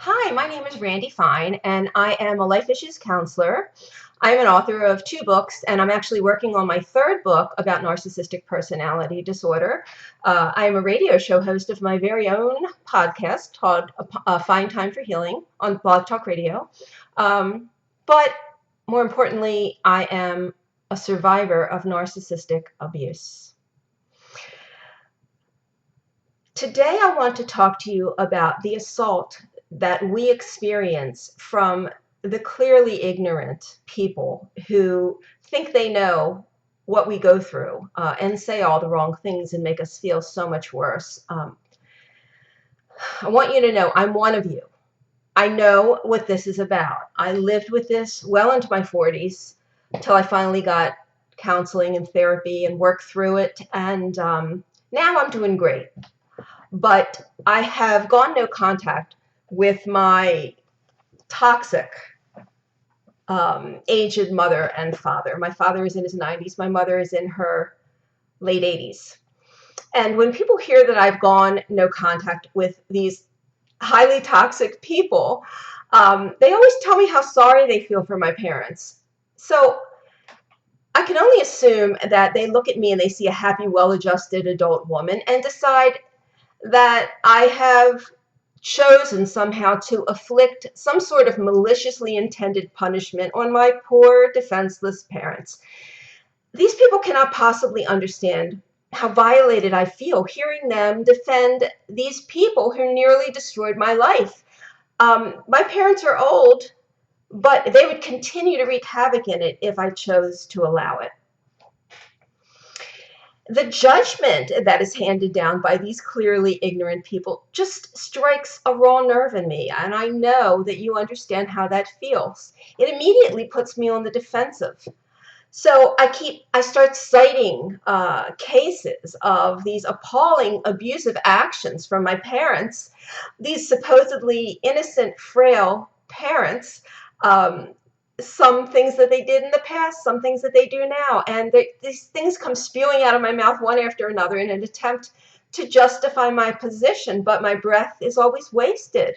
Hi, my name is Randy Fine, and I am a life issues counselor. I am an author of 2 books, and I'm actually working on my 3rd book about narcissistic personality disorder. I am a radio show host of my very own podcast called Find Time for Healing on Blog Talk Radio. But more importantly, I am a survivor of narcissistic abuse. Today, I want to talk to you about the assault that we experience from the clearly ignorant people who think they know what we go through and say all the wrong things and make us feel so much worse. I want you to know I'm one of you. I know what this is about. I lived with this well into my 40s until I finally got counseling and therapy and worked through it. And now I'm doing great. But I have gone no contact with my toxic, aged mother and father. My father is in his 90s. My mother is in her late 80s. And when people hear that I've gone no contact with these highly toxic people, they always tell me how sorry they feel for my parents. So I can only assume that they look at me and they see a happy, well-adjusted adult woman and decide that I have chosen somehow to afflict some sort of maliciously intended punishment on my poor, defenseless parents. These people cannot possibly understand how violated I feel hearing them defend these people who nearly destroyed my life. My parents are old, but they would continue to wreak havoc in it if I chose to allow it. The judgment that is handed down by these clearly ignorant people just strikes a raw nerve in me, and I know that you understand how that feels. It immediately puts me on the defensive. So I start citing cases of these appalling abusive actions from my parents, these supposedly innocent, frail parents. Some things that they did in the past, some things that they do now. And these things come spewing out of my mouth one after another in an attempt to justify my position, but my breath is always wasted.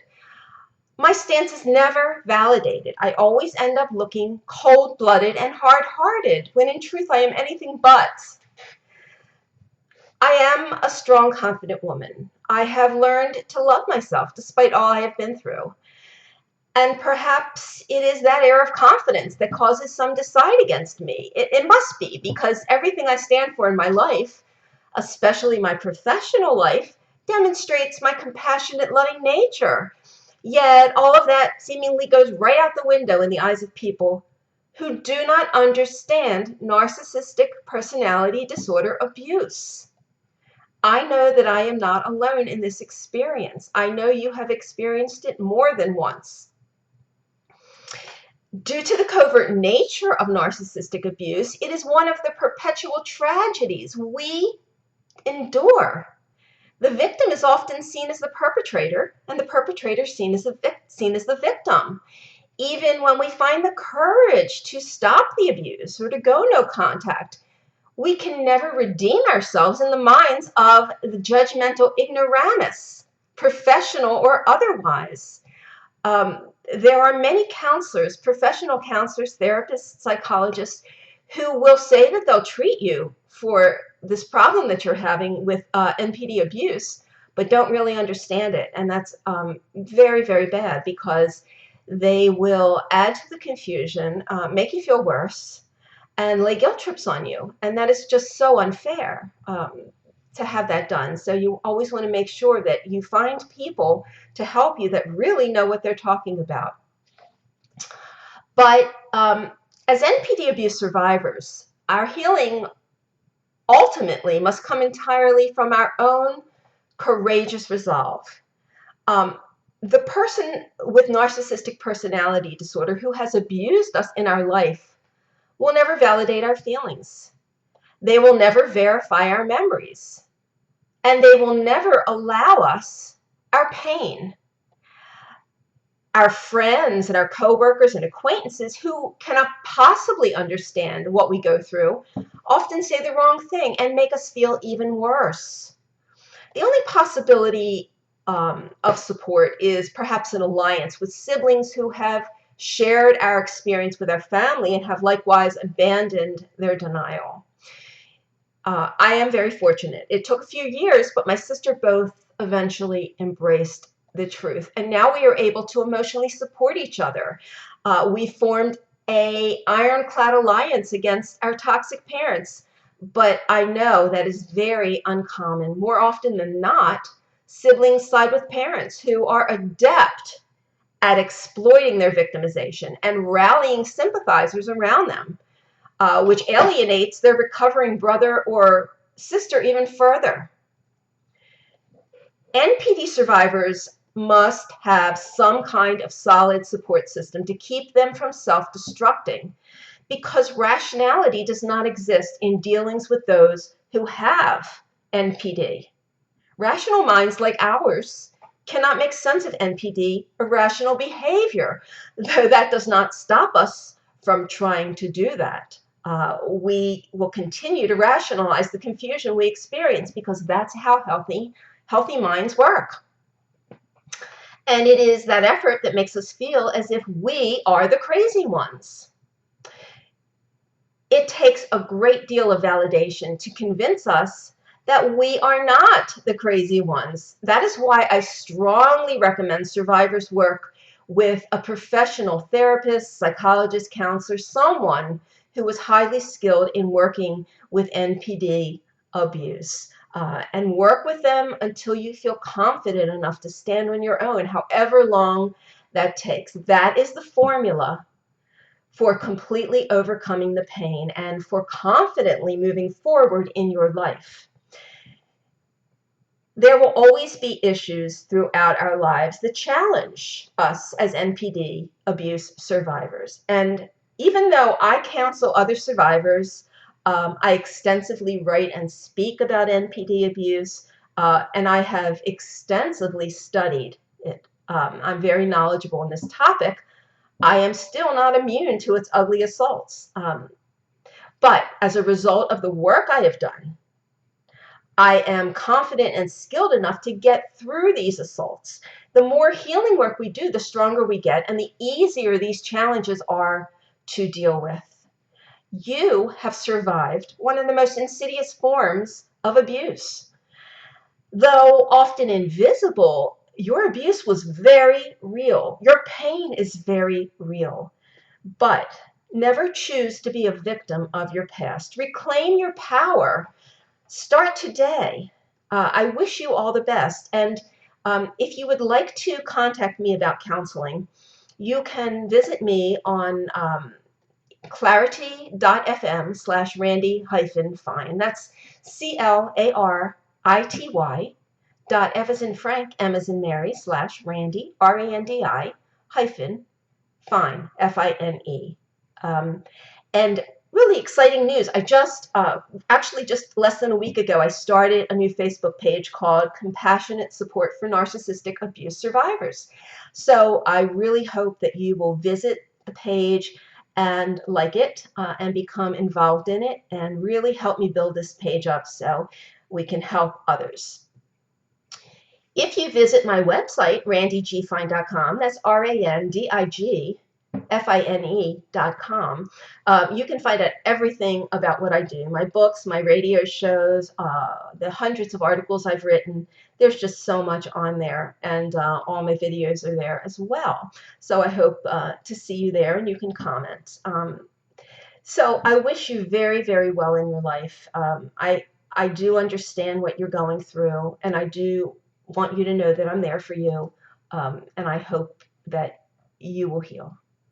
My stance is never validated. I always end up looking cold-blooded and hard-hearted, when in truth I am anything but. I am a strong, confident woman. I have learned to love myself despite all I have been through. And perhaps it is that air of confidence that causes some to side against me. It must be, because everything I stand for in my life, especially my professional life, demonstrates my compassionate, loving nature. Yet all of that seemingly goes right out the window in the eyes of people who do not understand narcissistic personality disorder abuse. I know that I am not alone in this experience. I know you have experienced it more than once. Due to the covert nature of narcissistic abuse, it is one of the perpetual tragedies we endure. The victim is often seen as the perpetrator, and the perpetrator seen as the victim. Even when we find the courage to stop the abuse or to go no contact, we can never redeem ourselves in the minds of the judgmental ignoramus, professional or otherwise. There are many counselors, professional counselors, therapists, psychologists, who will say that they'll treat you for this problem that you're having with NPD abuse, but don't really understand it. And that's very, very bad, because they will add to the confusion, make you feel worse, and lay guilt trips on you. And that is just so unfair to have that done. So you always want to make sure that you find people to help you that really know what they're talking about. But as NPD abuse survivors, our healing ultimately must come entirely from our own courageous resolve. The person with narcissistic personality disorder who has abused us in our life will never validate our feelings. They will never verify our memories. And they will never allow us our pain. Our friends and our coworkers and acquaintances who cannot possibly understand what we go through often say the wrong thing and make us feel even worse. The only possibility of support is perhaps an alliance with siblings who have shared our experience with our family and have likewise abandoned their denial. I am very fortunate. It took a few years, but my sister both eventually embraced the truth. And now we are able to emotionally support each other. We formed a ironclad alliance against our toxic parents. But I know that is very uncommon. More often than not, siblings side with parents who are adept at exploiting their victimization and rallying sympathizers around them, which alienates their recovering brother or sister even further. NPD survivors must have some kind of solid support system to keep them from self-destructing, because rationality does not exist in dealings with those who have NPD. Rational minds like ours cannot make sense of NPD irrational behavior, though that does not stop us from trying to do that. We will continue to rationalize the confusion we experience because that's how healthy minds work. And it is that effort that makes us feel as if we are the crazy ones. It takes a great deal of validation to convince us that we are not the crazy ones. That is why I strongly recommend survivors work with a professional therapist, psychologist, counselor, someone who is highly skilled in working with NPD abuse. And work with them until you feel confident enough to stand on your own, however long that takes. That is the formula for completely overcoming the pain and for confidently moving forward in your life. There will always be issues throughout our lives that challenge us as NPD abuse survivors. And even though I counsel other survivors, I extensively write and speak about NPD abuse, and I have extensively studied it. I'm very knowledgeable in this topic. I am still not immune to its ugly assaults. But as a result of the work I have done, I am confident and skilled enough to get through these assaults. The more healing work we do, the stronger we get, and the easier these challenges are to deal with. You have survived one of the most insidious forms of abuse. Though often invisible, your abuse was very real. Your pain is very real. But never choose to be a victim of your past. Reclaim your power. Start today. I wish you all the best. And if you would like to contact me about counseling, you can visit me on clarity.fm/Randy-Fine. That's CLARITY.F as in Frank, M as in Mary, /Randy, RANDI hyphen Fine, Fine. And really exciting news. I just, actually just less than a week ago, I started a new Facebook page called Compassionate Support for Narcissistic Abuse Survivors. So I really hope that you will visit the page and like it and become involved in it and really help me build this page up so we can help others. If you visit my website, randygfine.com, that's RANDIGFINE.com, you can find out everything about what I do, my books, my radio shows, the hundreds of articles I've written. There's just so much on there, and all my videos are there as well. So I hope to see you there, and you can comment. So I wish you very, very well in your life. I do understand what you're going through, and I do want you to know that I'm there for you, and I hope that you will heal.